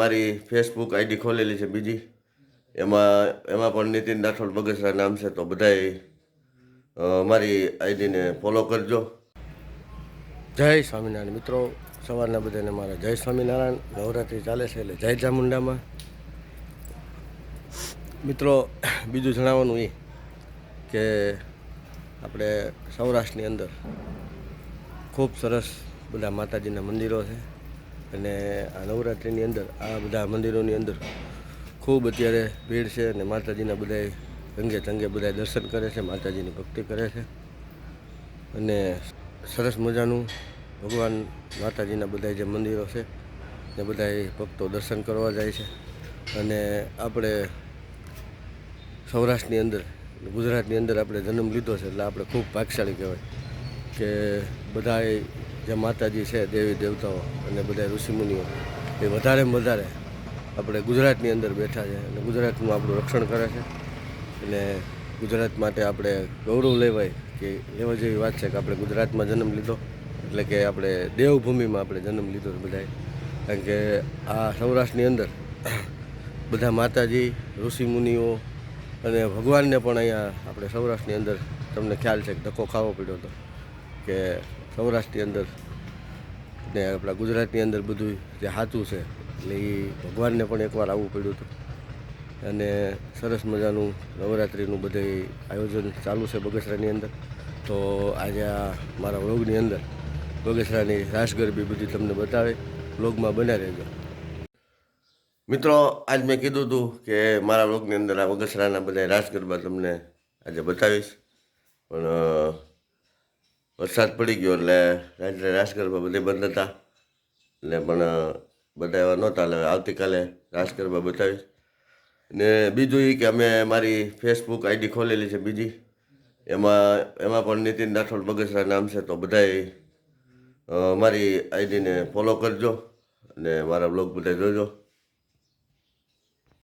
મારી Facebook ID ખોલેલી છે બીજી, એમાં પણ નીતિન રાઠોડ બગસરા નામ છે. તો બધાય મારી આઈડીને ફોલો કરજો. જય સ્વામિનારાયણ મિત્રો, સવારના બધાને મારા જય સ્વામિનારાયણ. નવરાત્રિ ચાલે છે એટલે જય ચામુંડામાં. મિત્રો બીજું જણાવવાનું એ કે આપણે સૌરાષ્ટ્રની અંદર ખૂબ સરસ બધા માતાજીના મંદિરો છે અને આ નવરાત્રિની અંદર આ બધા મંદિરોની અંદર ખૂબ અત્યારે ભીડ છે અને માતાજીના બધાય રંગે ચંગે બધા દર્શન કરે છે, માતાજીની ભક્તિ કરે છે અને સરસ મજાનું ભગવાન માતાજીના બધા જે મંદિરો છે એ બધા ભક્તો દર્શન કરવા જાય છે. અને આપણે સૌરાષ્ટ્રની અંદર, ગુજરાતની અંદર આપણે જન્મ લીધો છે એટલે આપણે ખૂબ ભાગ્યશાળી કહેવાય કે બધા જે માતાજી છે, દેવી દેવતાઓ અને બધા ઋષિમુનિઓ એ વધારેમાં વધારે આપણે ગુજરાતની અંદર બેઠા છે અને ગુજરાતનું આપણું રક્ષણ કરે છે. અને ગુજરાત માટે આપણે ગૌરવ લેવાય કે એવા જેવી વાત છે કે આપણે ગુજરાતમાં જન્મ લીધો એટલે કે આપણે દેવભૂમિમાં આપણે જન્મ લીધો બધાએ. કારણ કે આ સૌરાષ્ટ્રની અંદર બધા માતાજી, ઋષિમુનિઓ અને ભગવાનને પણ અહીંયા આપણે સૌરાષ્ટ્રની અંદર તમને ખ્યાલ છે કે ધક્કો ખાવો પડ્યો હતો કે સૌરાષ્ટ્રની અંદર ને આપણા ગુજરાતની અંદર બધું જે સાચું છે એટલે એ ભગવાનને પણ એકવાર આવવું પડ્યું હતું. અને સરસ મજાનું નવરાત્રિનું બધું આયોજન ચાલુ છે બગસરાની અંદર. તો આજે આ મારા વ્લોગની અંદર બગસરાની રાસ ગરબી બધી તમને બતાવે, વ્લોગમાં બન્યા રહેજો. મિત્રો આજ મેં કીધું હતું કે મારા વ્લોગની અંદર આ બગસરાના બધા રાસ ગરબા તમને આજે બતાવીશ, પણ વરસાદ પડી ગયો એટલે રાત્રે રાસ ગરબા બધે બંધ હતા એટલે પણ બધા એવા નહોતા. એટલે આવતીકાલે રાસ ગરબા બતાવીશ. ને બીજું એ કે અમે મારી ફેસબુક આઈડી ખોલેલી છે બીજી, એમાં પણ નીતિન રાઠોડ બગસરા નામ છે. તો બધાય મારી આઈડીને ફોલો કરજો અને મારા બ્લોગ બધા જોજો.